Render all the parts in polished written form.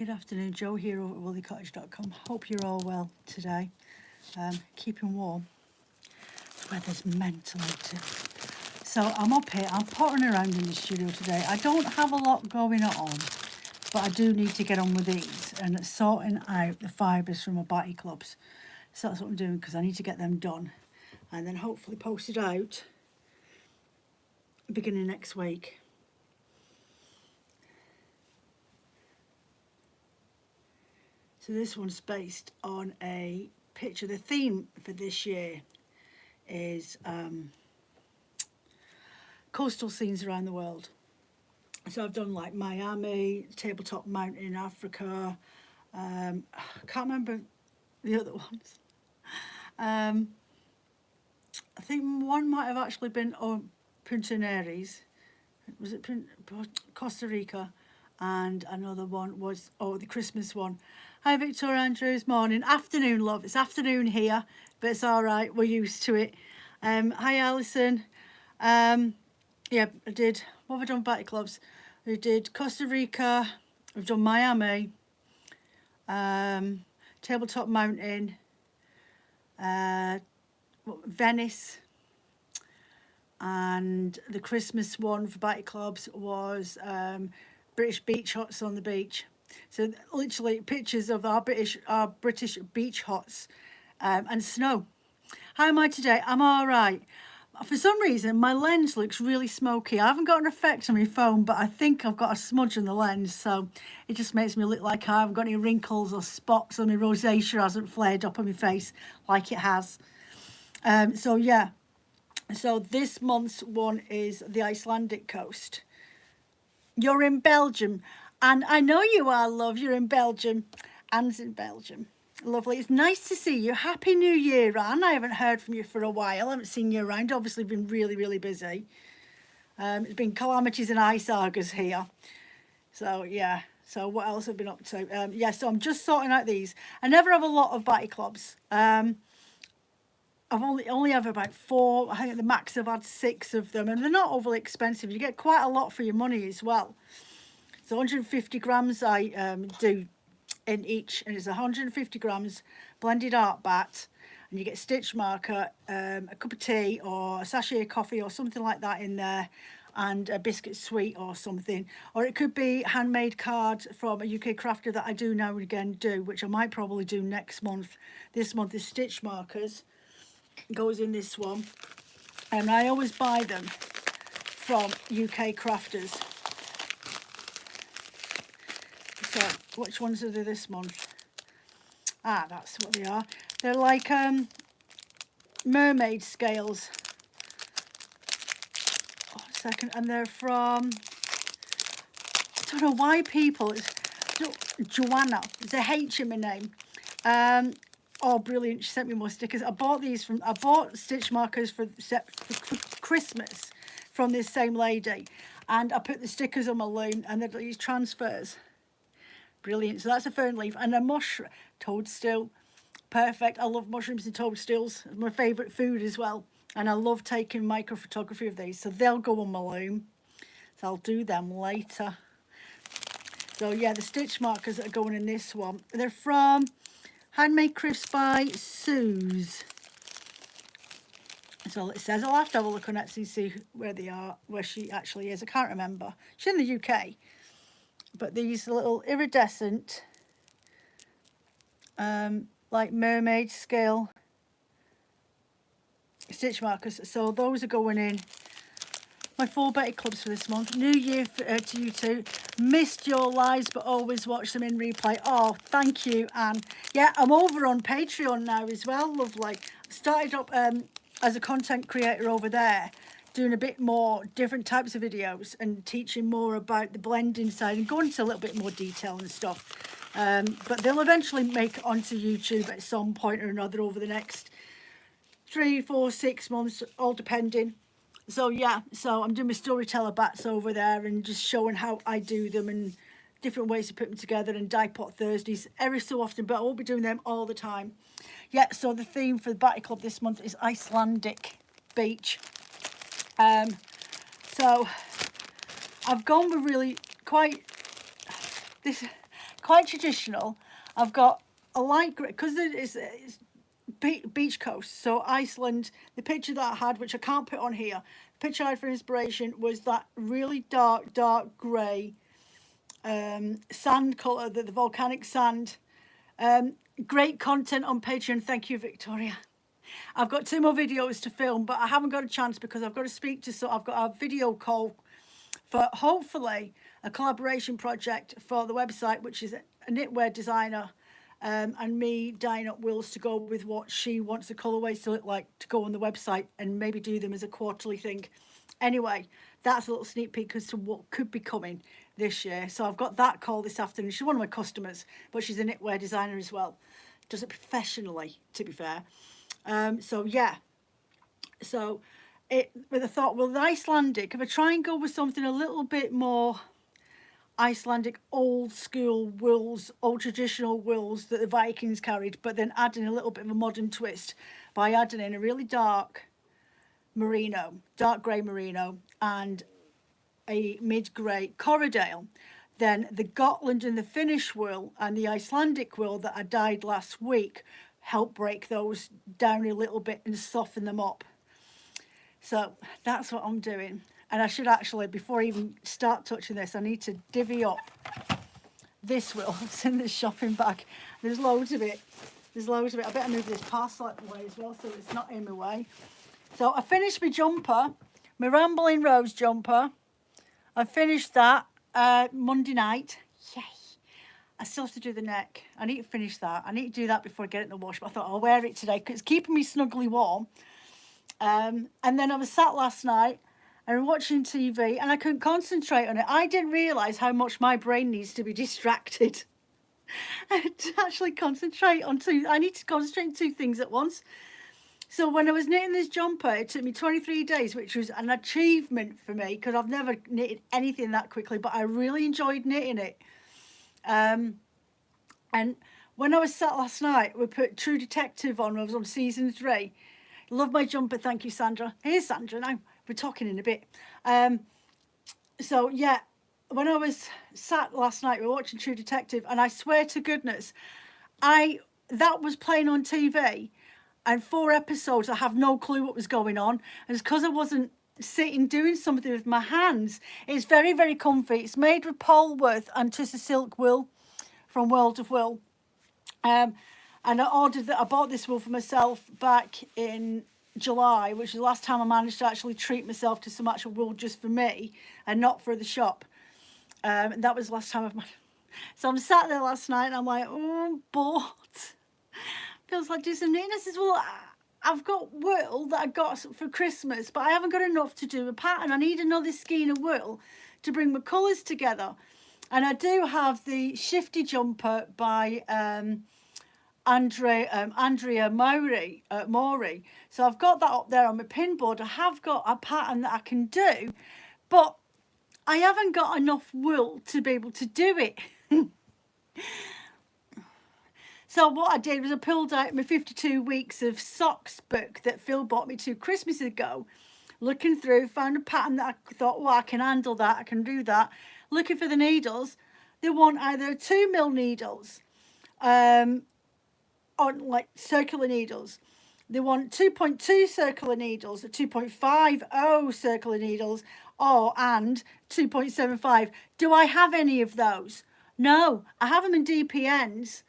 Good afternoon, Joe here over at WoolieCottage.com. Hope you're all well today. Keeping warm. The weather's mental out. So I'm up here, I'm pottering around in the studio today. I don't have a lot going on, but I do need to get on with these and sorting out the fibres from my batty clubs. So that's what I'm doing because I need to get them done and then hopefully post it out beginning next week. So this one's based on a picture. The theme for this year is coastal scenes around the world. So I've done like Miami, Tabletop Mountain in Africa. I can't remember the other ones. I think one might have actually been Punta Neres. Was it Costa Rica? And another one was, the Christmas one. Hi, Victoria Andrews. Morning. Afternoon, love. It's afternoon here, but it's all right. We're used to it. Hi, Alison. Yeah, I did. What have I done? Batty clubs. We did Costa Rica. We've done Miami. Tabletop Mountain. Venice. And the Christmas one for Batty clubs was British beach huts on the beach. So literally pictures of our British beach huts and snow. How am I today? I'm all right. For some reason, my lens looks really smoky. I haven't got an effect on my phone, but I think I've got a smudge on the lens, so it just makes me look like I haven't got any wrinkles or spots, or my rosacea hasn't flared up on my face like it has. So yeah. So this month's one is the Icelandic coast. You're in Belgium, and I know you are, love. You're in Belgium. Anne's in Belgium. Lovely. It's nice to see you. Happy New Year, Anne. I haven't heard from you for a while. I haven't seen you around. Obviously, been really, really busy. It's been calamities and ice sagas here. So, yeah. So, what else have I been up to? Yeah, so I'm just sorting out these. I never have a lot of batty clubs. I've only have about 4. I think at the max I've had 6 of them, and they're not overly expensive. You get quite a lot for your money as well. So 150 grams I do in each, and it's 150 grams blended art bat, and you get stitch marker, a cup of tea or a sachet of coffee or something like that in there, and a biscuit sweet or something, or it could be handmade card from a UK crafter that I do now and again do, which I might probably do next month. This month is stitch markers. Goes in this one, and I always buy them from UK crafters. So which ones are they this month? That's what they are. They're like mermaid scales. A second. And they're from, I don't know why people, it's Joanna, there's a H in my name. Oh, brilliant. She sent me more stickers. I bought stitch markers for Christmas from this same lady. And I put the stickers on my loom, and they're these transfers. Brilliant. So that's a fern leaf and a mushroom toadstool. Perfect. I love mushrooms and toadstools. It's my favourite food as well. And I love taking micro photography of these. So they'll go on my loom. So I'll do them later. So yeah, the stitch markers that are going in this one, they're from Handmade Crafts by Suze. So it says, I'll have to have a look on Etsy and see where they are, where she actually is. I can't remember. She's in the UK. But these little iridescent, like mermaid scale stitch markers. So those are going in my 4 Betty clubs for this month. New Year to you two. Missed your lives, but always watch them in replay. Oh, thank you, Anne. Yeah, I'm over on Patreon now as well. Lovely. Started up as a content creator over there, doing a bit more different types of videos and teaching more about the blending side and going into a little bit more detail and stuff. But they'll eventually make it onto YouTube at some point or another over the next 3, 4, 6 months, all depending. So yeah, so I'm doing my storyteller bats over there and just showing how I do them and different ways to put them together, and die pot Thursdays every so often, but I won't be doing them all the time. Yeah, so the theme for the Batty Club this month is Icelandic beach. So I've gone with really quite this quite traditional. I've got a light grey, because it's beach coast, so Iceland. The picture that I had, which I can't put on here, the picture I had for inspiration was that really dark grey sand colour, the volcanic sand. Great content on Patreon. Thank you, Victoria. I've got 2 more videos to film, but I haven't got a chance because I've got to speak to, so I've got a video call for hopefully a collaboration project for the website, which is a knitwear designer, and me dyeing up wheels to go with what she wants the colourways to look like to go on the website, and maybe do them as a quarterly thing. Anyway, that's a little sneak peek as to what could be coming this year. So I've got that call this afternoon. She's one of my customers, but she's a knitwear designer as well. Does it professionally, to be fair. So yeah. So with a thought, well, the Icelandic, if I try and go with something a little bit more Icelandic, old school wools, old traditional wools that the Vikings carried, but then adding a little bit of a modern twist by adding in a really dark merino, dark grey merino, and a mid-grey Corriedale, then the Gotland and the Finnish wool and the Icelandic wool that I dyed last week help break those down a little bit and soften them up. So that's what I'm doing. And I should actually, before I even start touching this, I need to divvy up this wool. It's in this shopping bag. There's loads of it. There's loads of it. I better move this parcel out of the way as well so it's not in my way. So I finished my jumper, my Rambling Rose jumper. I finished that Monday night. Yay. I still have to do the neck. I need to finish that. I need to do that before I get it in the wash. But I thought I'll wear it today because it's keeping me snugly warm. And then I was sat last night and watching TV and I couldn't concentrate on it. I didn't realise how much my brain needs to be distracted. To actually concentrate on I need to concentrate on 2 things at once. So when I was knitting this jumper, it took me 23 days, which was an achievement for me because I've never knitted anything that quickly, but I really enjoyed knitting it. And when I was sat last night, we put True Detective on. I was on season 3. Love my jumper. Thank you, Sandra. Here's Sandra now. We're talking in a bit. So, yeah, when I was sat last night, we were watching True Detective, and I swear to goodness, that was playing on TV, and 4 episodes, I have no clue what was going on. And it's because I wasn't sitting doing something with my hands. It's very, very comfy. It's made with Polworth and Tussa Silk wool from World of Wool. And I bought this wool for myself back in July, which is the last time I managed to actually treat myself to some actual wool just for me and not for the shop. And that was the last time I've managed. So I'm sat there last night and I'm like, oh, I'm bored. Feels like doing some knitting. I says, well, I've got wool that I got for Christmas, but I haven't got enough to do a pattern. I need another skein of wool to bring my colours together. And I do have the Shifty jumper by Andrea Maury. So I've got that up there on my pin board. I have got a pattern that I can do, but I haven't got enough wool to be able to do it. So what I did was I pulled out my 52 weeks of socks book that Phil bought me 2 Christmases ago. Looking through, found a pattern that I thought, well, I can handle that, I can do that. Looking for the needles, they want either 2mm needles, or like circular needles. They want 2.2 circular needles, or 2.50 circular needles, and 2.75. Do I have any of those? No, I have them in DPNs.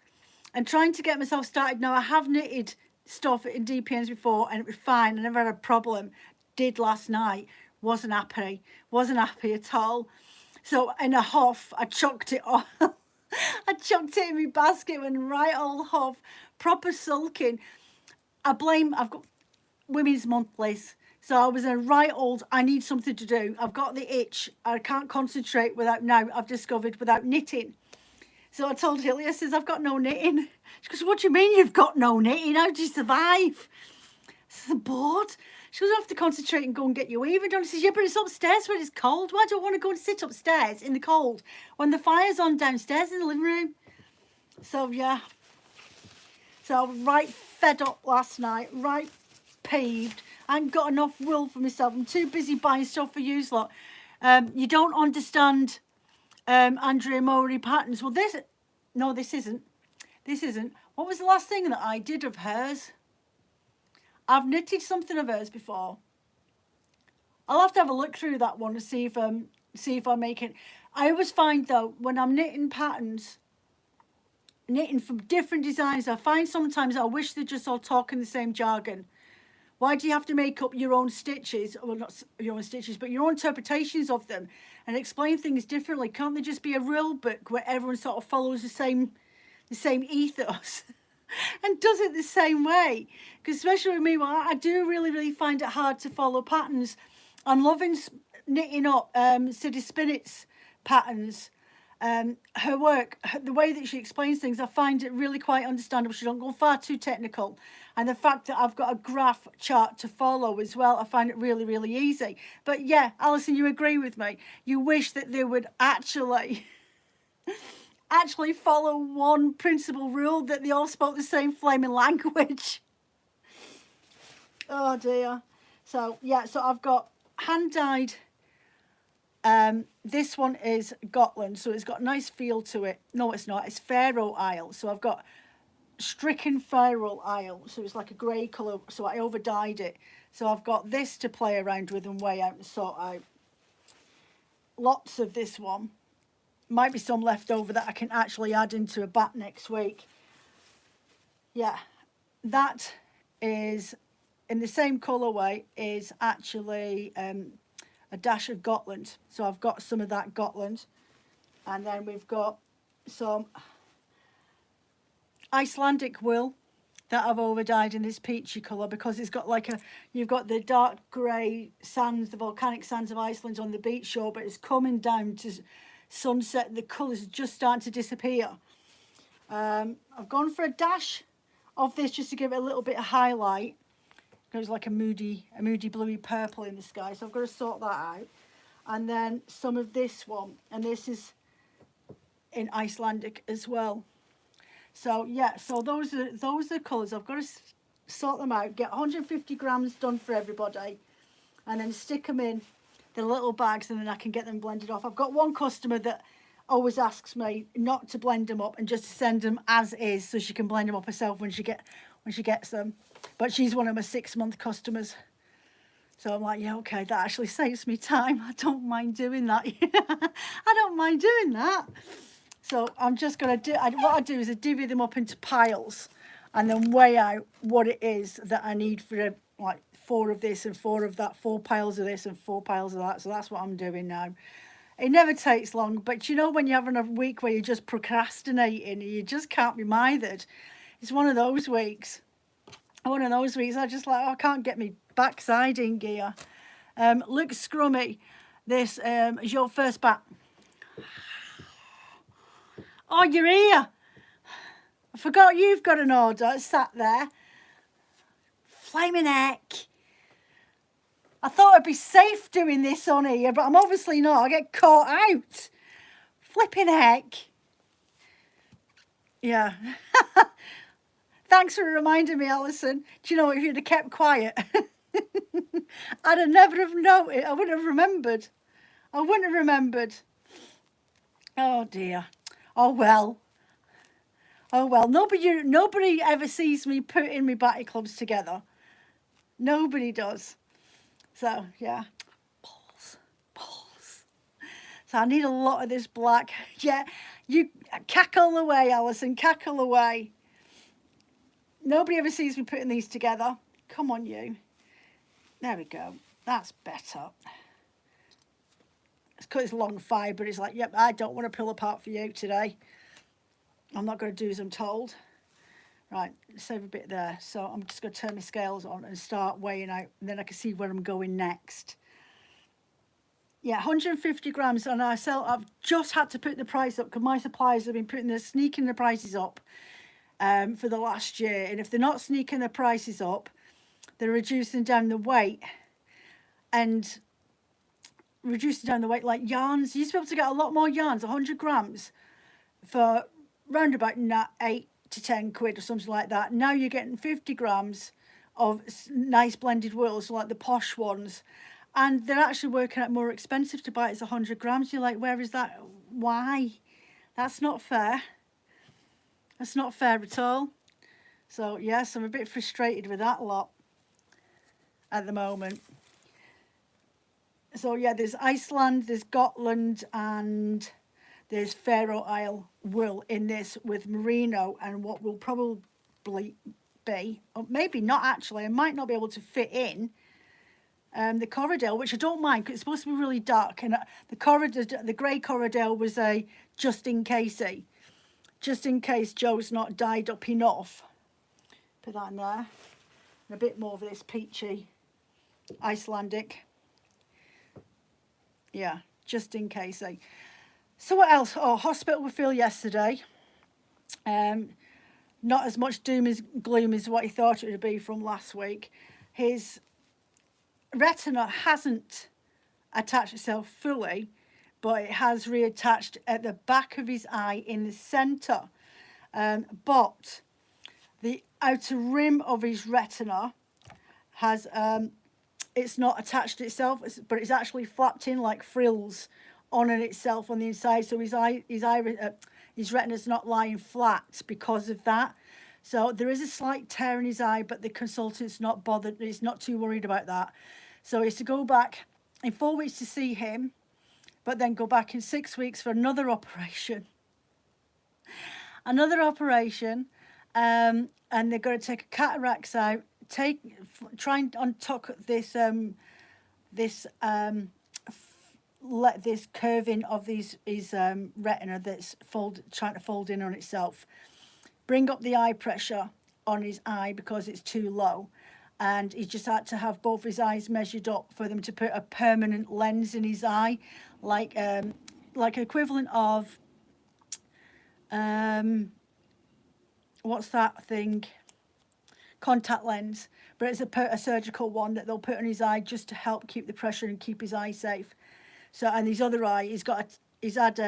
And trying to get myself started now. I have knitted stuff in DPNs before and it was fine. I never had a problem. Did last night. Wasn't happy at all. So in a huff, I chucked it off. I chucked it in my basket when right old huff, proper sulking. I've got Women's Monthlies. So I was a right old, I need something to do. I've got the itch. I can't concentrate I've discovered without knitting. So I told Hilly, I says, I've got no knitting. She goes, what do you mean you've got no knitting? How do you survive? I says, I'm bored. She goes, I have to concentrate and go and get you weaving done. I says, yeah, but it's upstairs when it's cold. Why do I want to go and sit upstairs in the cold when the fire's on downstairs in the living room? So, yeah. So I was right fed up last night, right peeved. I ain't got enough wool for myself. I'm too busy buying stuff for you lot. You don't understand Andrea Maury patterns. Well, No, this isn't. This isn't. What was the last thing that I did of hers? I've knitted something of hers before. I'll have to have a look through that one to see if I make it. I always find though when I'm knitting patterns, knitting from different designs, I find sometimes I wish they just all talk in the same jargon. Why do you have to make up your own stitches? Well, not your own stitches, but your own interpretations of them and explain things differently? Can't there just be a rule book where everyone sort of follows the same ethos and does it the same way? Because especially with me, well, I do really find it hard to follow patterns. I'm loving knitting up Sadie Spinnett's patterns. Her work, the way that she explains things, I find it really quite understandable. She don't go far too technical. And the fact that I've got a graph chart to follow as well, I find it really easy. But yeah, Alison, you agree with me. You wish that they would actually follow one principal rule, that they all spoke the same flaming language. Oh dear. So yeah, so I've got hand-dyed. This one is Gotland, so it's got a nice feel to it. No, it's not. It's Faroe Isle. So I've got stricken Faroe Isle. So it's like a grey colour. So I over-dyed it. So I've got this to play around with and weigh out and sort out. Lots of this one. Might be some left over that I can actually add into a bat next week. Yeah, that is in the same colourway, is actually a dash of Gotland. So I've got some of that Gotland. And then we've got some Icelandic wool that I've over-dyed in this peachy colour, because it's got like you've got the dark grey sands, the volcanic sands of Iceland on the beach shore, but it's coming down to sunset. The colours are just starting to disappear. I've gone for a dash of this just to give it a little bit of highlight. There's like a moody bluey purple in the sky, so I've got to sort that out. And then some of this one, and this is in Icelandic as well. So yeah, so those are the colours. I've got to sort them out, get 150 grams done for everybody, and then stick them in the little bags, and then I can get them blended off. I've got one customer that always asks me not to blend them up and just to send them as is, so she can blend them up herself when she gets them. But she's one of my 6-month customers. So I'm like, yeah, okay, that actually saves me time. I don't mind doing that. I don't mind doing that. So I'm just going to what I do is I divvy them up into piles and then weigh out what it is that I need for like 4 of this and 4 of that, 4 piles of this and 4 piles of that. So that's what I'm doing now. It never takes long, but you know when you're having a week where you're just procrastinating and you just can't be mithered. It's one of those weeks. One of those weeks I just like, oh, I can't get me backside in gear. Look, Scrummy, this is your first bat. Oh, you're here. I forgot you've got an order sat there. Flaming heck. I thought I'd be safe doing this on here, but I'm obviously not. I get caught out. Flipping heck. Yeah. Thanks for reminding me, Alison. Do you know what? If you'd have kept quiet, I'd have never have noticed. I wouldn't have remembered. I wouldn't have remembered. Oh dear. Oh well. Oh well. Nobody ever sees me putting my batty clubs together. Nobody does. So yeah. Balls. So I need a lot of this black. Yeah. You cackle away, Alison. Cackle away. Nobody ever sees me putting these together. Come on, you. There we go. That's better. It's because it's long fibre. It's like, yep, I don't want to pull apart for you today. I'm not going to do as I'm told. Right, save a bit there. So I'm just going to turn my scales on and start weighing out. And then I can see where I'm going next. Yeah, 150 grams. And I've just had to put the price up because my suppliers have been sneaking the prices up. For the last year, and if they're not sneaking the prices up, they're reducing down the weight like yarns. You used to be able to get a lot more yarns, 100 grams for round about 8 to 10 quid or something like that. Now you're getting 50 grams of nice blended wool, so like the posh ones, and they're actually working out more expensive to buy it as 100 grams. You're like, where is that? Why? That's not fair. That's not fair at all. So yes, I'm a bit frustrated with that lot at the moment. So yeah, there's Iceland, there's Scotland, and there's Faroe Isle wool in this with merino and what will probably be, or maybe not actually, I might not be able to fit in the Corridale, which I don't mind because it's supposed to be really dark. And the grey Corridale was a just in case Joe's not dyed up enough. Put that in there. And a bit more of this peachy Icelandic. Yeah, just in case. So what else? Oh, hospital refill yesterday. Not as much doom as gloom as what he thought it would be from last week. His retina hasn't attached itself fully, but it has reattached at the back of his eye in the centre. But the outer rim of his retina has it's not attached to itself, but it's actually flapped in like frills on itself on the inside. So his retina's not lying flat because of that. So there is a slight tear in his eye, but the consultant's not bothered. He's not too worried about that. So he's to go back in 4 weeks to see him, but then go back in 6 weeks for another operation. And they're going to take a cataracts out, try and untuck this let this curving of his retina that's trying to fold in on itself, bring up the eye pressure on his eye because it's too low, and he just had to have both his eyes measured up for them to put a permanent lens in his eye, like equivalent of what's that thing? Contact lens, but it's a surgical one that they'll put on his eye just to help keep the pressure and keep his eye safe. So, and his other eye, he's had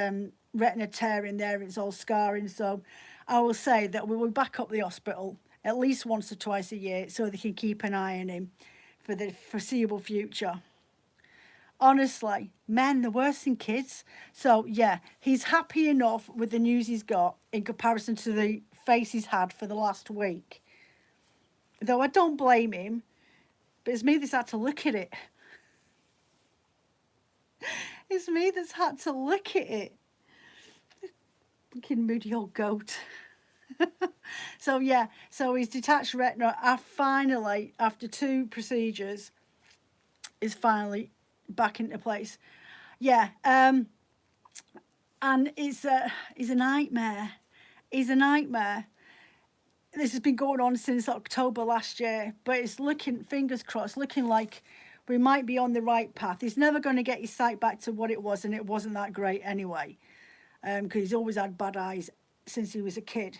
retina tear in there. It's all scarring. So, I will say that we will back up the hospital at least once or twice a year so they can keep an eye on him for the foreseeable future. Honestly, men, they're worse than kids. So, yeah, he's happy enough with the news he's got in comparison to the face he's had for the last week. Though I don't blame him, but it's me that's had to look at it. It's me that's had to look at it. Fucking moody old goat. So yeah, so his detached retina finally, after 2 procedures, is finally back into place. Yeah, and it's a nightmare. It's a nightmare. This has been going on since October last year, but it's looking, fingers crossed, looking like we might be on the right path. He's never going to get his sight back to what it was, and it wasn't that great anyway, because he's always had bad eyes since he was a kid,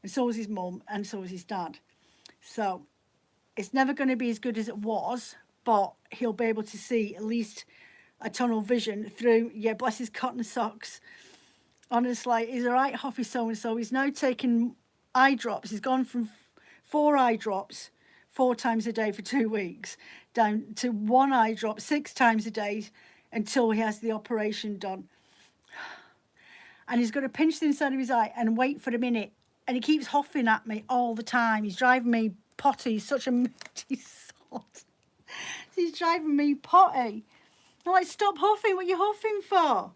and so was his mum, and so was his dad. So it's never going to be as good as it was, but he'll be able to see at least a tunnel vision through, yeah, bless his cotton socks. Honestly, he's a right huffy so-and-so. He's now taking eye drops. He's gone from 4 eye drops 4 times a day for 2 weeks down to 1 eye drop 6 times a day until he has the operation done. And he's got to pinch the inside of his eye and wait for a minute, and he keeps huffing at me all the time. He's driving me potty. He's such a moody sod. He's driving me potty. I'm like, stop huffing. What are you huffing for?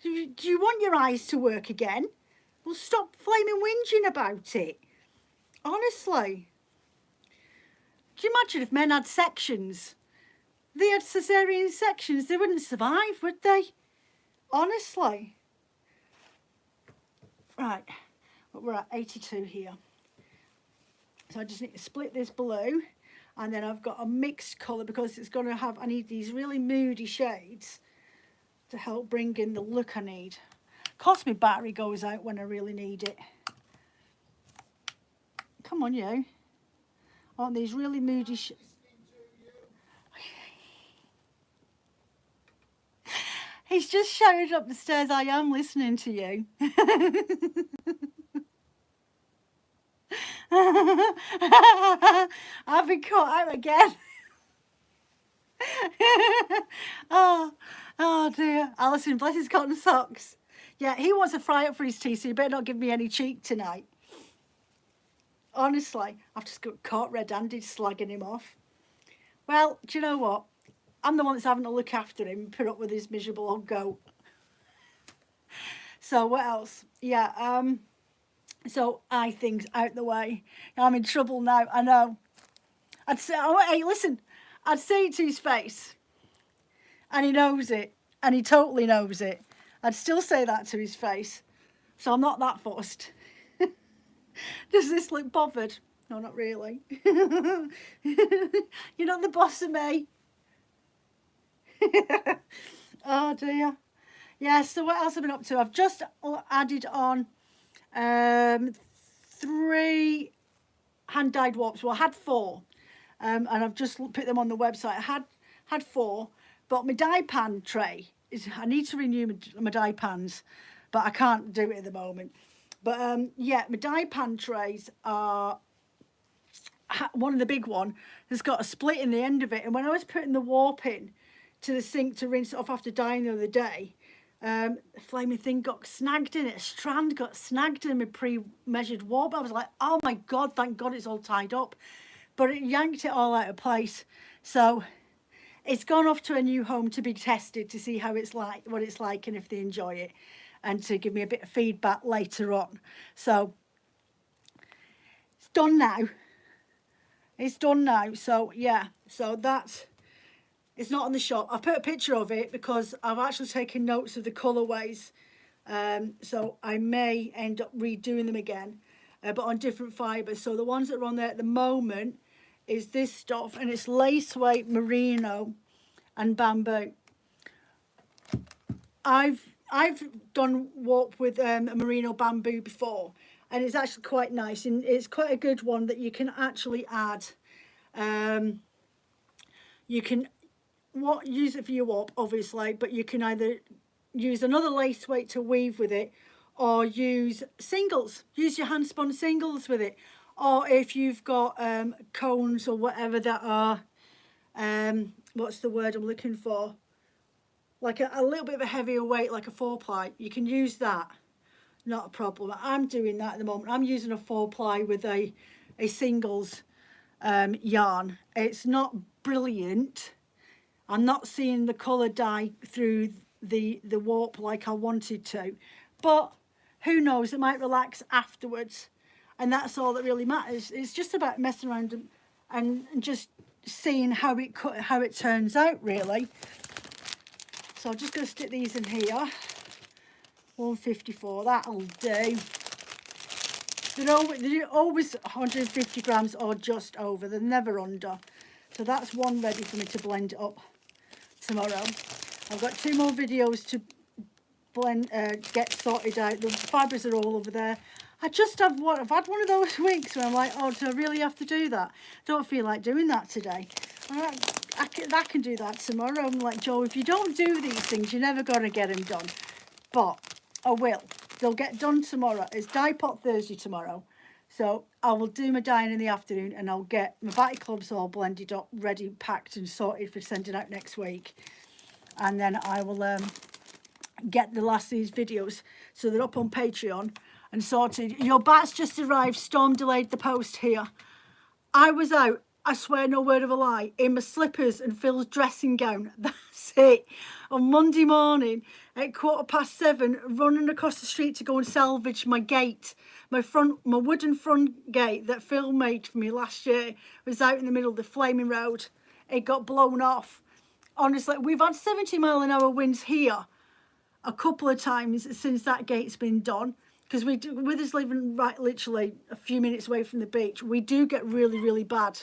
Do you want your eyes to work again? Well, stop flaming whinging about it. Honestly. Do you imagine if men had sections? They had caesarean sections, they wouldn't survive, would they? Honestly. Right, well, we're at 82 here. So I just need to split this blue, and then I've got a mixed colour because it's going to have, I need these really moody shades to help bring in the look I need. Of course my battery goes out when I really need it. Come on, you. Aren't these really moody He's just shouted up the stairs, I am listening to you. I've been caught out again. Oh dear. Alison, bless his cotton socks. Yeah, he wants a fry up for his tea, so you better not give me any cheek tonight. Honestly, I've just got caught red-handed slagging him off. Well, do you know what? I'm the one that's having to look after him, put up with his miserable old goat. So what else? Yeah, so I things out the way. I'm in trouble now, I know. I'd say, oh, hey, listen, I'd say it to his face, and he knows it, and he totally knows it. I'd still say that to his face, so I'm not that fussed. Does this look bothered? No, not really. You're not the boss of me. Oh dear. Yeah, so what else have I been up to? I've just added on 3 hand-dyed warps. Well, I had 4, and I've just put them on the website. I had 4, but my dye pan tray is, I need to renew my dye pans, but I can't do it at the moment. But yeah, my dye pan trays are, one of the big one has got a split in the end of it, and when I was putting the warp in to the sink to rinse it off after dyeing the other day, the flaming thing got snagged in it. A strand got snagged in my pre-measured warp. I was like, oh my God, thank God it's all tied up. But it yanked it all out of place. So it's gone off to a new home to be tested to see how it's like, what it's like, and if they enjoy it, and to give me a bit of feedback later on. So it's done now. It's done now. So yeah, so that's, it's not on the shop. I've put a picture of it because I've actually taken notes of the colourways. So I may end up redoing them again, but on different fibres. So the ones that are on there at the moment is this stuff, and it's lace weight merino and bamboo. I've done warp with a merino bamboo before, and it's actually quite nice, and it's quite a good one that you can actually add. You can use it for your warp, obviously, but you can either use another lace weight to weave with it, or use singles. Use your hand spun singles with it, or if you've got cones or whatever that are, what's the word I'm looking for? Like a little bit of a heavier weight, like a 4-ply. You can use that. Not a problem. I'm doing that at the moment. I'm using a 4-ply with a singles yarn. It's not brilliant. I'm not seeing the colour dye through the warp like I wanted to, but who knows, it might relax afterwards, and that's all that really matters. It's just about messing around and just seeing how it turns out, really. So I'm just going to stick these in here. 154, that'll do. They're always 150 grams or just over. They're never under. So that's one ready for me to blend it up tomorrow. I've got 2 more videos to blend, get sorted out. The fibres are all over there. I've had one of those weeks where I'm like, oh, do I really have to do that? Don't feel like doing that today. I can do that tomorrow. I'm like, Joe, if you don't do these things, you're never going to get them done. But I will. They'll get done tomorrow. It's Dye Pot Thursday tomorrow. So I will do my dyeing in the afternoon, and I'll get my batty clubs all blended up, ready, packed and sorted for sending out next week. And then I will get the last of these videos, so they're up on Patreon and sorted. Your bat's just arrived. Storm delayed the post here. I was out, I swear no word of a lie, in my slippers and Phil's dressing gown. That's it. On Monday morning at 7:15, running across the street to go and salvage my gate. My wooden front gate that Phil made for me last year was out in the middle of the flaming road. It got blown off. Honestly, we've had 70-mile-an-hour winds here a couple of times since that gate's been done. Because with us living right literally a few minutes away from the beach, we do get really, really bad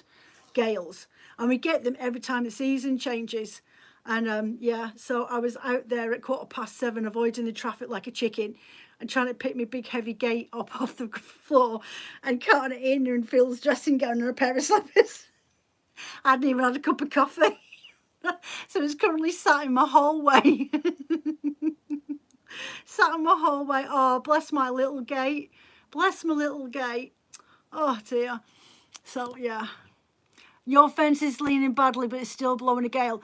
gales. And we get them every time the season changes. And yeah, so I was out there at 7:15, avoiding the traffic like a chicken and trying to pick my big heavy gate up off the floor and carting it in and Phil's dressing gown and a pair of slippers. I hadn't even had a cup of coffee. So it's currently sat in my hallway. Sat in my hallway. Oh, bless my little gate. Bless my little gate. Oh dear. So yeah. Your fence is leaning badly, but it's still blowing a gale.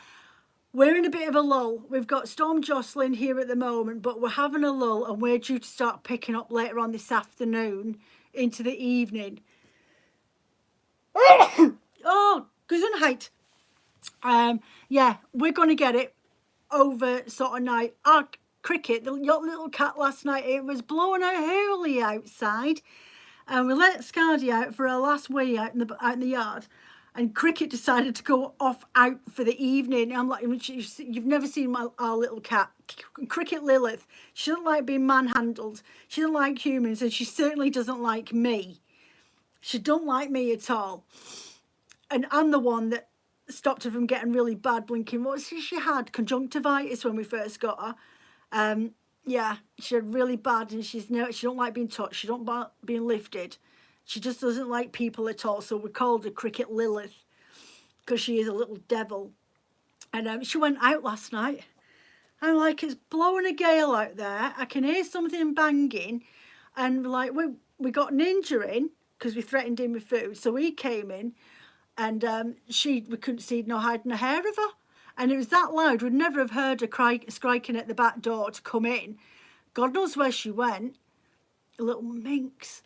We're in a bit of a lull. We've got Storm Jocelyn here at the moment, but we're having a lull, and we're due to start picking up later on this afternoon into the evening. Oh, Gesundheit. Yeah, we're going to get it over sort of night. Our Cricket, the little cat last night, it was blowing a hoolie outside, and we let Scardy out for her last wee out in the yard, and Cricket decided to go off out for the evening. I'm like, you've never seen our little cat, Cricket Lilith. She doesn't like being manhandled. She doesn't like humans, and she certainly doesn't like me. She don't like me at all. And I'm the one that stopped her from getting really bad blinking. She had conjunctivitis when we first got her. Yeah, she had really bad, and she don't like being touched. She don't like being lifted. She just doesn't like people at all. So we called her Cricket Lilith because she is a little devil. And she went out last night. I'm like, it's blowing a gale out there. I can hear something banging, and like we got Ninja in because we threatened him with food. So he came in, and we couldn't see no hide nor hair of her. And it was that loud, we'd never have heard her striking at the back door to come in. God knows where she went. A little minx.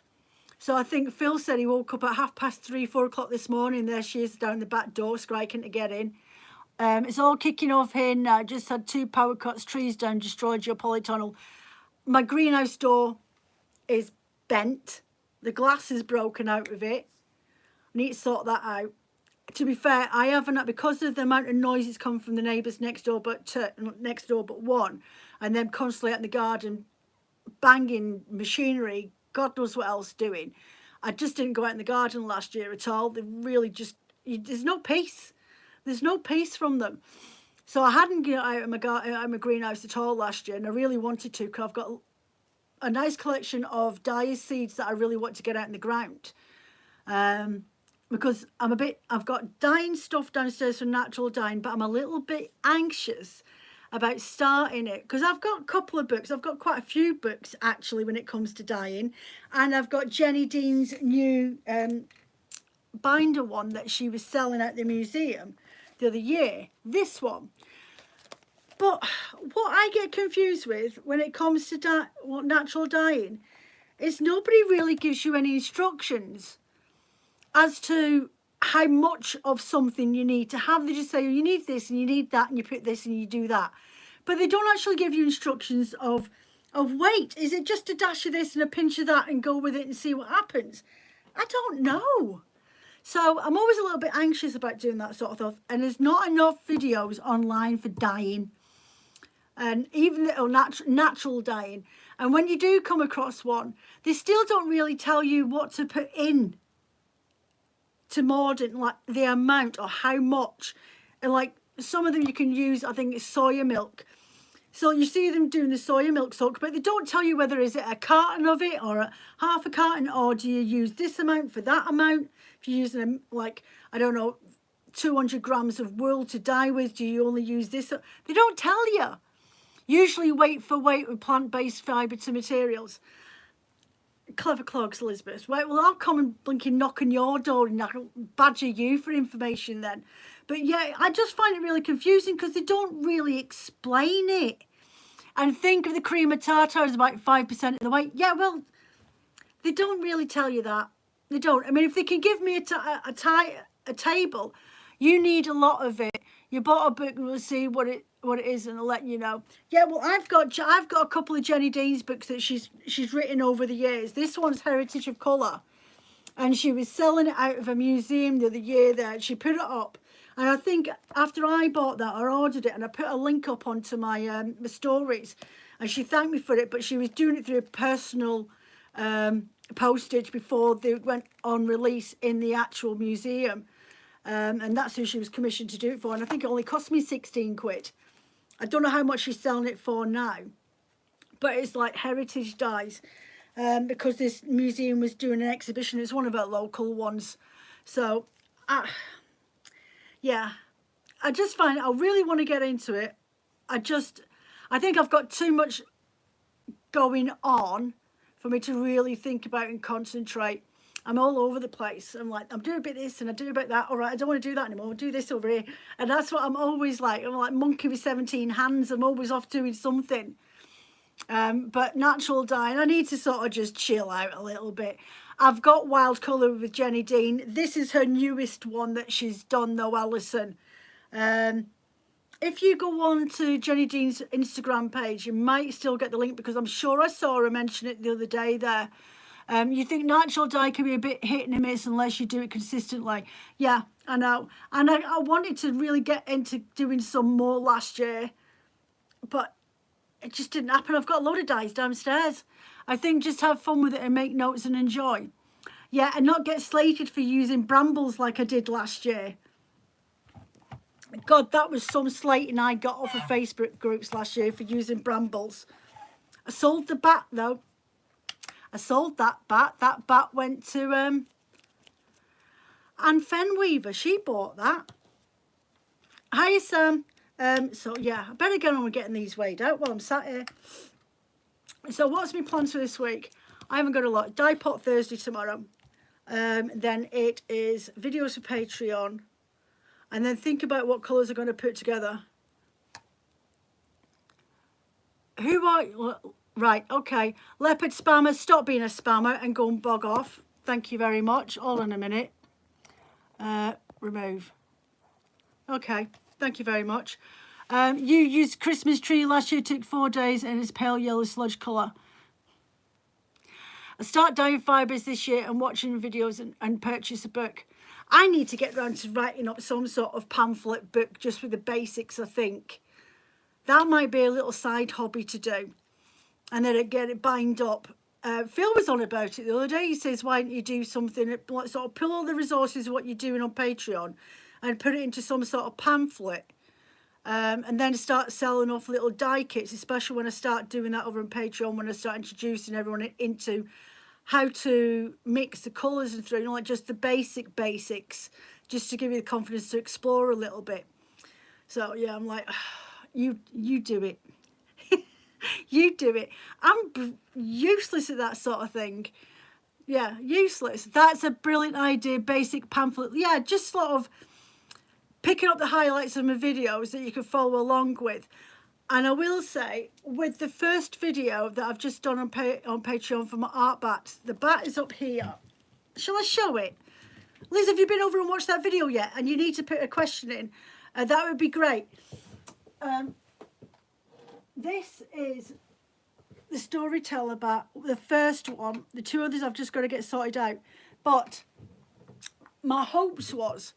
So I think Phil said he woke up at 3:30, 4 o'clock this morning. There she is down the back door, striking to get in. It's all kicking off here now. Just had 2 power cuts, trees down, destroyed your polytunnel. My greenhouse door is bent. The glass is broken out of it. I need to sort that out. To be fair, I haven't, because of the amount of noises come from the neighbours next door, but one, and them constantly out in the garden banging machinery, God knows what else doing. I just didn't go out in the garden last year at all. They really there's no peace. There's no peace from them. So I hadn't got out of my greenhouse at all last year, and I really wanted to, because I've got a nice collection of dye seeds that I really want to get out in the ground. Because I've got dyeing stuff downstairs for natural dyeing, but I'm a little bit anxious about starting it, because I've got a couple of books. I've got quite a few books actually when it comes to dyeing, and I've got Jenny Dean's new binder one that she was selling at the museum the other year, this one. But what I get confused with when it comes to natural dyeing is nobody really gives you any instructions as to how much of something you need to have. They just say, oh, you need this and you need that, and you put this and you do that. But they don't actually give you instructions of weight. Is it just a dash of this and a pinch of that and go with it and see what happens? I don't know. So I'm always a little bit anxious about doing that sort of stuff. And there's not enough videos online for dyeing, and even little natural dyeing. And when you do come across one, they still don't really tell you what to put in to mordant, like the amount or how much. And like some of them you can use, I think it's soya milk. So you see them doing the soya milk soak, but they don't tell you whether is it a carton of it or half a carton, or do you use this amount for that amount. If you're using like, I don't know, 200 grams of wool to dye with, do you only use this? They don't tell you. Usually weight for weight with plant-based fibre to materials. Clever clogs, Elizabeth. Right, well, I'll come and blinking knock on your door and I'll badger you for information then. But yeah, I just find it really confusing because they don't really explain it. And think of the cream of tartar as about 5% of the weight. Yeah, well, they don't really tell you that. They don't. I mean, if they can give me a table, you need a lot of it. You bought a book and we'll see what it is, and I'll let you know. Yeah, well, I've got a couple of Jenny Dean's books that she's written over the years. This one's Heritage of Colour, and she was selling it out of a museum the other year there. She put it up, and I think after I bought that, I ordered it, and I put a link up onto my stories, and she thanked me for it, but she was doing it through a personal postage before they went on release in the actual museum. And that's who she was commissioned to do it for, and I think it only cost me 16 quid. I don't know how much she's selling it for now, but it's like heritage dyes, because this museum was doing an exhibition. It's one of our local ones. So yeah, I just find I really want to get into it. I think I've got too much going on for me to really think about and concentrate. I'm all over the place. I'm like, I'm doing a bit of this and I do a bit of that. All right, I don't want to do that anymore. I'll do this over here. And that's what I'm always like. I'm like monkey with 17 hands. I'm always off doing something. But natural dyeing, I need to sort of just chill out a little bit. I've got Wild Colour with Jenny Dean. This is her newest one that she's done though, Alison. If you go on to Jenny Dean's Instagram page, you might still get the link, because I'm sure I saw her mention it the other day there. You think natural dye can be a bit hit and miss unless you do it consistently. Yeah, I know. And I wanted to really get into doing some more last year, but it just didn't happen. I've got a load of dyes downstairs. I think just have fun with it and make notes and enjoy. Yeah, and not get slated for using brambles like I did last year. God, that was some slating I got off of Facebook groups last year for using brambles. I sold the bat though. I sold that bat. That bat went to Anne Fenweaver. She bought that. Hi, Sam. So yeah, I better get on with getting these weighed out while I'm sat here. So what's my plans for this week? I haven't got a lot. Dye pot Thursday tomorrow. Then it is videos for Patreon. And then think about what colours I'm going to put together. Who are you? Right, okay. Leopard spammer, stop being a spammer and go and bog off. Thank you very much. Hold on a minute. Remove. Okay, thank you very much. You used Christmas tree last year, took 4 days, and it's pale yellow sludge colour. I start dyeing fibres this year and watching videos and purchase a book. I need to get round to writing up some sort of pamphlet book just with the basics, I think. That might be a little side hobby to do. And then I get it bind up. Phil was on about it the other day. He says, why don't you do something, like sort of pull all the resources of what you're doing on Patreon and put it into some sort of pamphlet. And then start selling off little dye kits, especially when I start doing that over on Patreon, when I start introducing everyone into how to mix the colours and through, you know, like just the basics, just to give you the confidence to explore a little bit. So yeah, I'm like, you do it. You do it. I'm useless at that sort of thing. Yeah, useless. That's a brilliant idea, basic pamphlet. Yeah, just sort of picking up the highlights of my videos that you can follow along with. And I will say, with the first video that I've just done on Patreon for my art bats, the bat is up here. Shall I show it? Liz, have you been over and watched that video yet? And you need to put a question in. That would be great. This is the storyteller bat, the first one. The two others I've just got to get sorted out. But my hopes was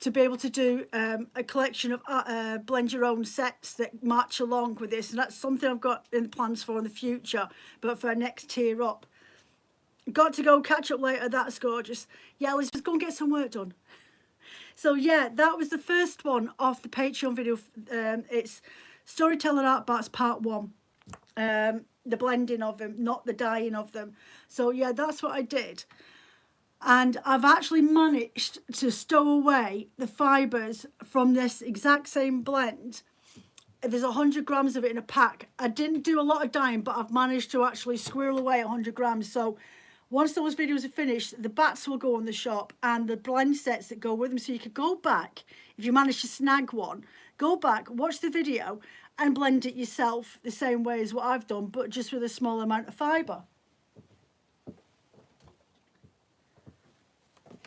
to be able to do a collection of blend your own sets that match along with this, and that's something I've got in the plans for in the future, but for our next tier up. Got to go catch up later. That's gorgeous. Yeah, let's just go and get some work done. So yeah, that was the first one off the Patreon video. It's Storytelling Art Bats Part 1. The blending of them, not the dyeing of them. So yeah, that's what I did. And I've actually managed to stow away the fibres from this exact same blend. There's 100 grams of it in a pack. I didn't do a lot of dyeing, but I've managed to actually squirrel away 100 grams. So once those videos are finished, the bats will go in the shop and the blend sets that go with them. So you could go back, if you manage to snag one, go back, watch the video and blend it yourself the same way as what I've done, but just with a small amount of fibre.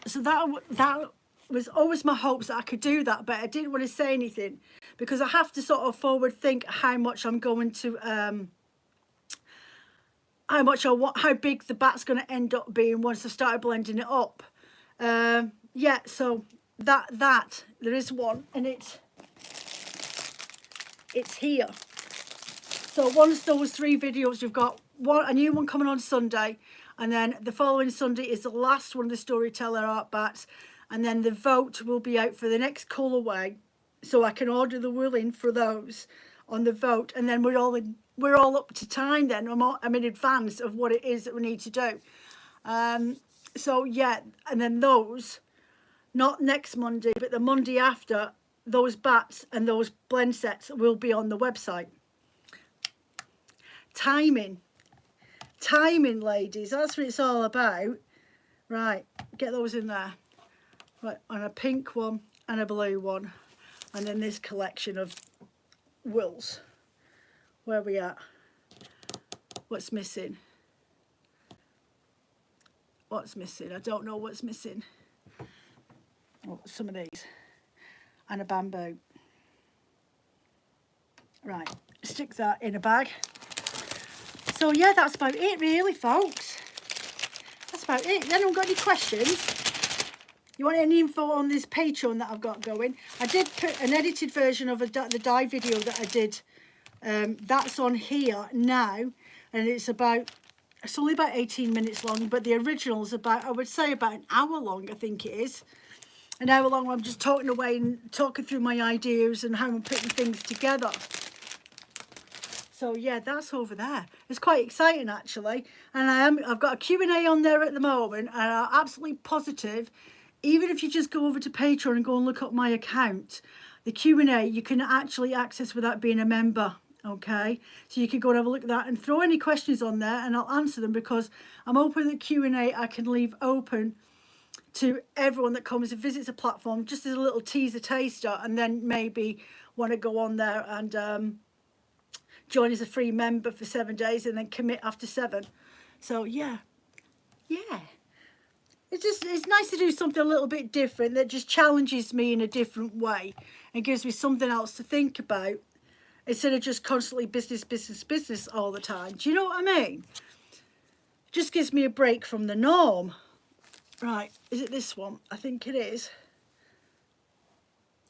So that was always my hopes that I could do that, but I didn't want to say anything because I have to sort of forward think how much I'm going to, how big the bat's going to end up being once I started blending it up. Yeah, so that there is one, and it's here. So once those 3 videos, you've got a new one coming on Sunday. And then the following Sunday is the last one of the Storyteller Art Bats. And then the vote will be out for the next colourway. So I can order the wool in for those on the vote. And then we're all up to time then. I'm in advance of what it is that we need to do. So yeah, and then those, not next Monday, but the Monday after, those bats and those blend sets will be on the website. Timing, ladies, that's what it's all about. Right, get those in there. Right, and a pink one and a blue one, and then this collection of wools. Where are we at? What's missing? what's missing. I don't know what's missing. Oh, some of these. And a bamboo. Right, stick that in a bag. So yeah, that's about it really, folks. That's about it. Then I've got any questions. You want any info on this Patreon that I've got going? I did put an edited version of the dye video that I did. That's on here now, and it's only about 18 minutes long, but the original is about, I would say, about an hour long, I think it is. An hour long. I'm just talking away and talking through my ideas and how I'm putting things together. So yeah, that's over there. It's quite exciting actually, and I've got a Q&A on there at the moment, and I'm absolutely positive, even if you just go over to Patreon and go and look up my account, the Q&A you can actually access without being a member. Okay, so you can go and have a look at that and throw any questions on there, and I'll answer them, because I'm hoping that Q&A I can leave open to everyone that comes and visits a platform, just as a little teaser taster, and then maybe want to go on there and join as a free member for 7 days and then commit after 7. So yeah, it's nice to do something a little bit different that just challenges me in a different way and gives me something else to think about, instead of just constantly business all the time. Do you know what I mean? Just gives me a break from the norm. Right, is it this one? I think it is.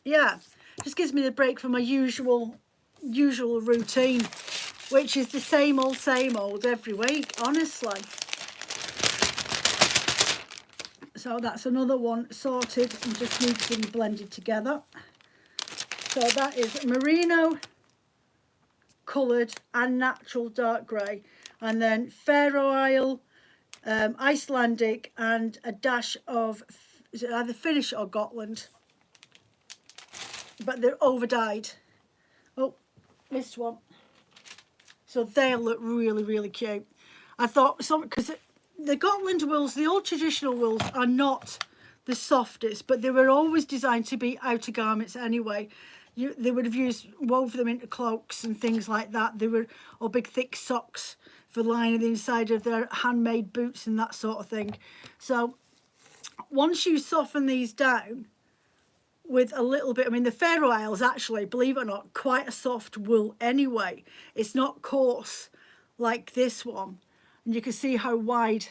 Yeah, just gives me the break from my usual routine, which is the same old every week, honestly. So that's another one sorted and just needs to be blended together. So that is merino coloured and natural dark grey, and then Faroe Isle, Icelandic, and a dash of, is it either Finnish or Gotland, but they're over dyed. Oh, missed one. So they look really cute. I thought because the Gotland wools, the old traditional wools, are not the softest, but they were always designed to be outer garments anyway. They would have wove them into cloaks and things like that. They were, or big thick socks for lining the inside of their handmade boots and that sort of thing. So once you soften these down with a little bit, I mean, the Faroe Isles actually, believe it or not, quite a soft wool anyway. It's not coarse like this one, and you can see how wide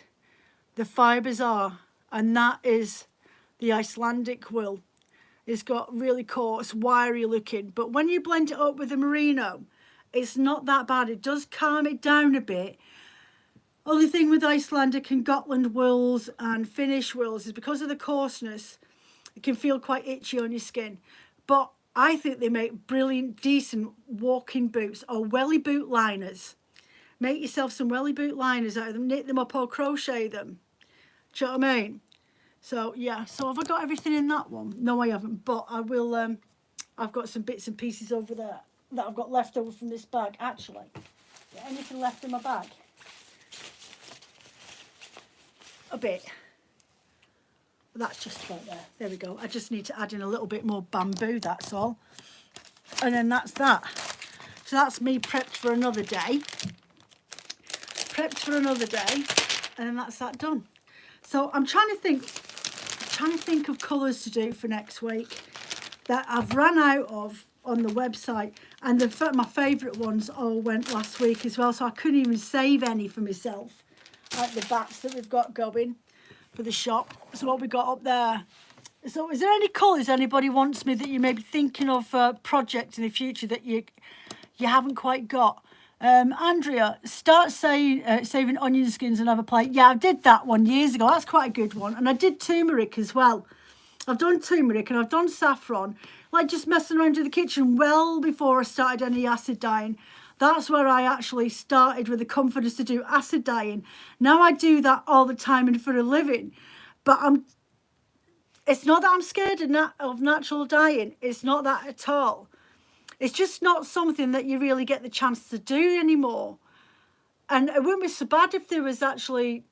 the fibres are, and that is the Icelandic wool. It's got really coarse, wiry looking, but when you blend it up with the merino, it's not that bad. It does calm it down a bit. Only thing with Icelandic and Gotland wools and Finnish wools is because of the coarseness, it can feel quite itchy on your skin. But I think they make brilliant, decent walking boots or welly boot liners. Make yourself some welly boot liners out of them, knit them up or crochet them. Do you know what I mean? So yeah, so have I got everything in that one? No, I haven't, but I will. I've got some bits and pieces over there that I've got left over from this bag. Actually, is there anything left in my bag? A bit. That's just about there. There we go. I just need to add in a little bit more bamboo, that's all. And then that's that. So that's me prepped for another day. Prepped for another day. And then that's that done. So I'm trying to think of colours to do for next week that I've ran out of on the website. And my favourite ones all went last week as well. So I couldn't even save any for myself. Like the bats that we've got going for the shop. So what we got up there. So is there any colours anybody wants me that you may be thinking of project in the future that you haven't quite got? Andrea, start saving onion skins and have a plate. Yeah, I did that one years ago. That's quite a good one. And I did turmeric as well. I've done turmeric and I've done saffron. Like just messing around in the kitchen well before I started any acid dyeing. That's where I actually started with the confidence to do acid dyeing. Now I do that all the time and for a living. But it's not that I'm scared of natural dyeing. It's not that at all. It's just not something that you really get the chance to do anymore. And it wouldn't be so bad if there was actually,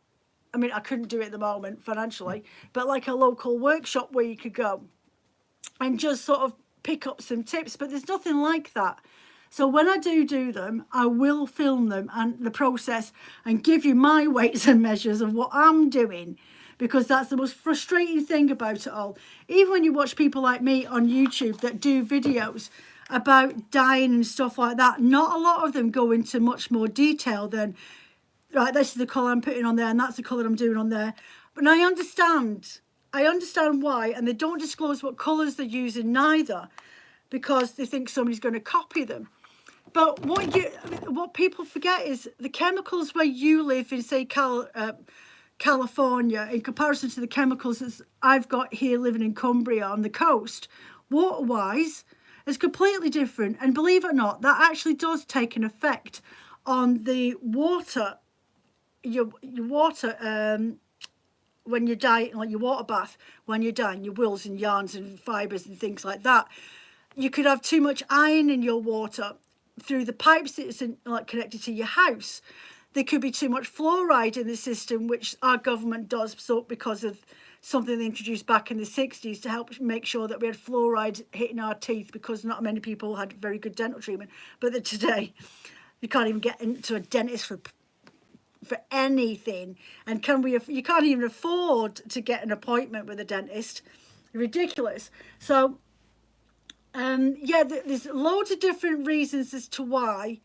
I mean, I couldn't do it at the moment financially, but like a local workshop where you could go and just sort of pick up some tips. But there's nothing like that. So when I do them, I will film them and the process and give you my weights and measures of what I'm doing, because that's the most frustrating thing about it all. Even when you watch people like me on YouTube that do videos about dyeing and stuff like that, not a lot of them go into much more detail than, right, this is the colour I'm putting on there and that's the colour I'm doing on there. But I understand why, and they don't disclose what colours they're using neither, because they think somebody's going to copy them. But what people forget is the chemicals where you live in, say, California, in comparison to the chemicals that I've got here living in Cumbria on the coast, water-wise, is completely different. And believe it or not, that actually does take an effect on the water, your water, when you're dyeing, like your water bath, when you're dyeing your wools and yarns and fibres and things like that. You could have too much iron in your water through the pipes that's like connected to your house. There could be too much fluoride in the system, which our government does so because of something they introduced back in the 60s to help make sure that we had fluoride hitting our teeth, because not many people had very good dental treatment. But today, you can't even get into a dentist for anything, and you can't even afford to get an appointment with a dentist. Ridiculous. So yeah, there's loads of different reasons as to why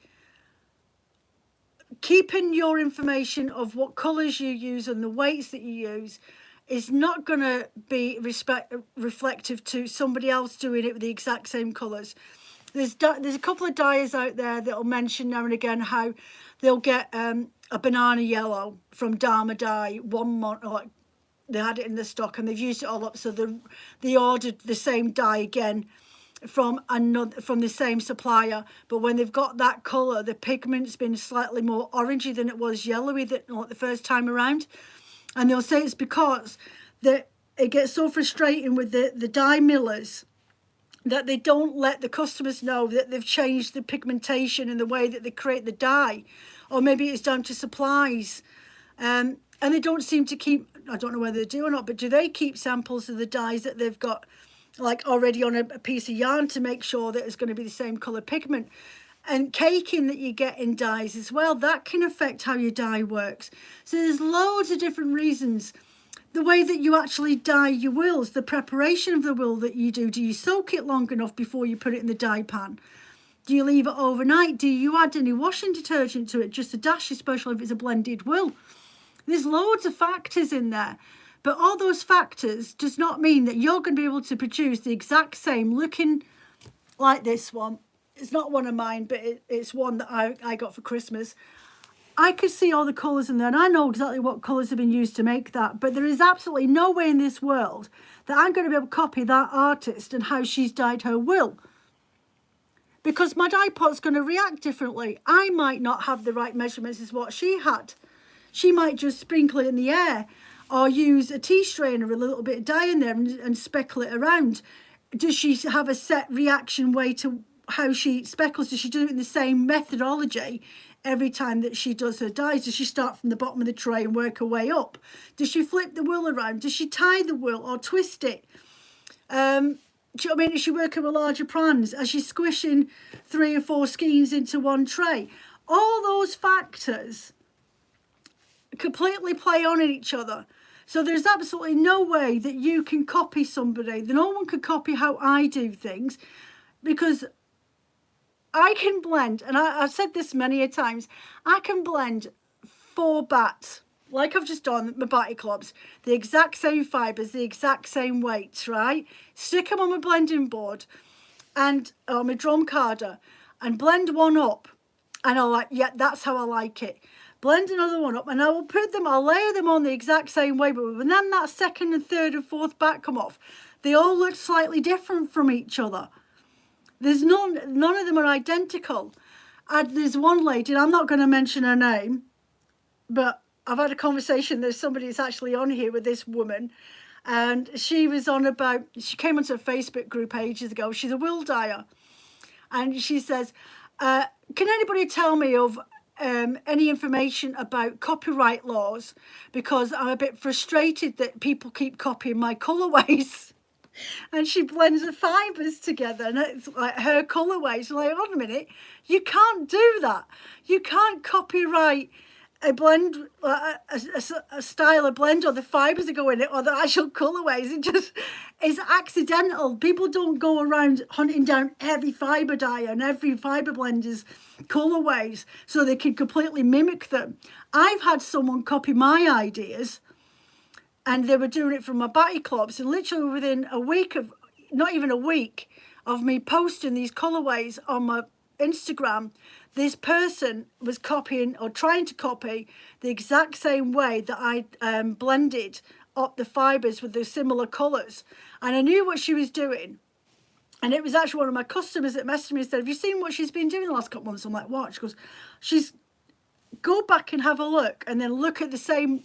keeping your information of what colours you use and the weights that you use is not going to be reflective to somebody else doing it with the exact same colours. There's a couple of dyers out there that will mention now and again how they'll get a banana yellow from Dharma Dye 1 month, like they had it in the stock and they've used it all up, so they ordered the same dye again from the same supplier, but when they've got that colour, the pigment's been slightly more orangey than it was yellowy like the first time around. And they'll say it's because it gets so frustrating with the dye millers that they don't let the customers know that they've changed the pigmentation and the way that they create the dye, or maybe it's down to supplies. And they don't seem to keep, I don't know whether they do or not, but do they keep samples of the dyes that they've got like already on a piece of yarn to make sure that it's going to be the same colour pigment? And caking that you get in dyes as well, that can affect how your dye works. So there's loads of different reasons. The way that you actually dye your wools, the preparation of the wool that you do you soak it long enough before you put it in the dye pan? Do you leave it overnight? Do you add any washing detergent to it, just a dash, especially if it's a blended wool? There's loads of factors in there. But all those factors does not mean that you're going to be able to produce the exact same looking like this one. It's not one of mine, but it's one that I got for Christmas. I could see all the colours in there, and I know exactly what colours have been used to make that. But there is absolutely no way in this world that I'm going to be able to copy that artist and how she's dyed her wool, because my dye pot's going to react differently. I might not have the right measurements as what she had. She might just sprinkle it in the air, or use a tea strainer with a little bit of dye in there and speckle it around. Does she have a set reaction way to how she speckles? Does she do it in the same methodology every time that she does her dyes? Does she start from the bottom of the tray and work her way up? Does she flip the wool around? Does she tie the wool or twist it? Do you know what I mean? Is she working with larger prans? Is she squishing 3 or 4 skeins into one tray? All those factors completely play on in each other. So there's absolutely no way that you can copy somebody. No one could copy how I do things, because I can blend, and I've said this many a times, I can blend 4 bats, like I've just done, my batty clubs, the exact same fibres, the exact same weights, right? Stick them on my blending board and on my drum carder and blend one up, and I'll like, yeah, that's how I like it. Blend another one up, and I'll layer them on the exact same way, but when then that second and third and fourth bat come off, they all look slightly different from each other. There's none of them are identical. There's one lady, and I'm not going to mention her name, but I've had a conversation, there's somebody that's actually on here with this woman, and she was on about, she came onto a Facebook group ages ago, she's a wool dyer, and she says, can anybody tell me of any information about copyright laws, because I'm a bit frustrated that people keep copying my colourways. and she blends the fibres together, and it's like her colourways. Like, hold on a minute, you can't do that. You can't copyright a blend, a style of blend, or the fibres that go in it, or the actual colourways. It just is accidental. People don't go around hunting down every fibre dye and every fibre blender's colourways so they can completely mimic them. I've had someone copy my ideas, and they were doing it from my batty clubs, and literally within a week of, not even a week, of me posting these colourways on my Instagram, this person was copying or trying to copy the exact same way that I blended up the fibres with the similar colours. And I knew what she was doing. And it was actually one of my customers that messaged me and said, have you seen what she's been doing the last couple of months? I'm like, what? She goes, go back and have a look, and then look at the same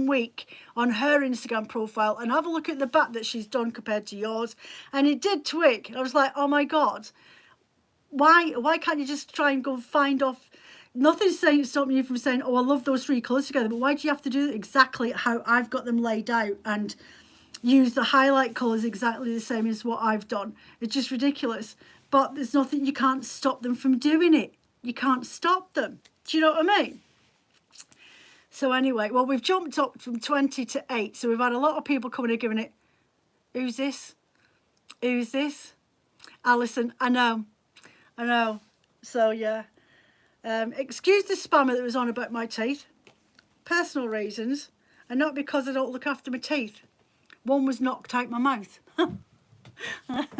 week on her Instagram profile, and have a look at the back that she's done compared to yours. And it did tweak. I was like, oh my God, why can't you just try and go find off? Nothing's stopping you from saying, oh, I love those three colours together, but why do you have to do it exactly how I've got them laid out and use the highlight colours exactly the same as what I've done? It's just ridiculous. But there's nothing, you can't stop them from doing it. You can't stop them. Do you know what I mean? So anyway, well, we've jumped up from 20 to 8. So we've had a lot of people coming and giving it. Who's this? Who's this? Alison, I know. So yeah. Excuse the spammer that was on about my teeth. Personal reasons, and not because I don't look after my teeth. One was knocked out my mouth. Buggers.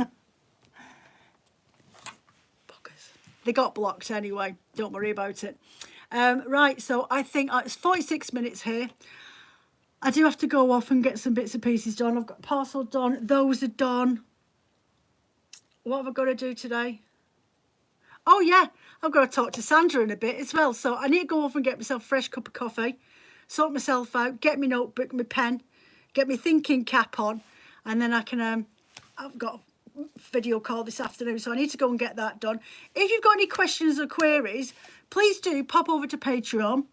They got blocked anyway. Don't worry about it. Right, so I think it's 46 minutes here. I do have to go off and get some bits and pieces done. I've got parcel done. Those are done. What have I got to do today? Oh yeah, I've got to talk to Sandra in a bit as well. So I need to go off and get myself a fresh cup of coffee, sort myself out, get my notebook, my pen, get my thinking cap on, and then I can, I've got a video call this afternoon, so I need to go and get that done. If you've got any questions or queries, please do pop over to Patreon.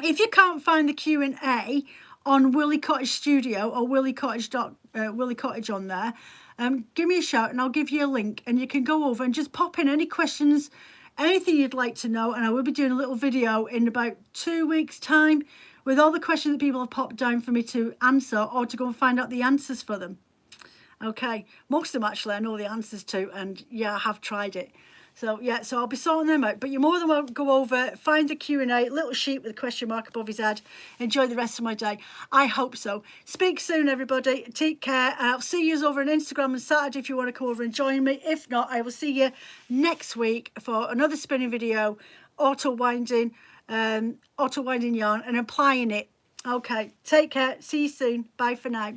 If you can't find the Q&A on WoolieCottage Studio or WoolieCottage on there, give me a shout and I'll give you a link, and you can go over and just pop in any questions, anything you'd like to know, and I will be doing a little video in about 2 weeks' time with all the questions that people have popped down for me to answer, or to go and find out the answers for them. Okay, most of them actually I know the answers to, and yeah, I have tried it. So yeah, so I'll be sorting them out. But you're more than welcome to go over, find the Q&A, little sheet with a question mark above his head. Enjoy the rest of my day. I hope so. Speak soon, everybody. Take care. And I'll see you over on Instagram on Saturday if you want to come over and join me. If not, I will see you next week for another spinning video, auto winding yarn and applying it. Okay, take care. See you soon. Bye for now.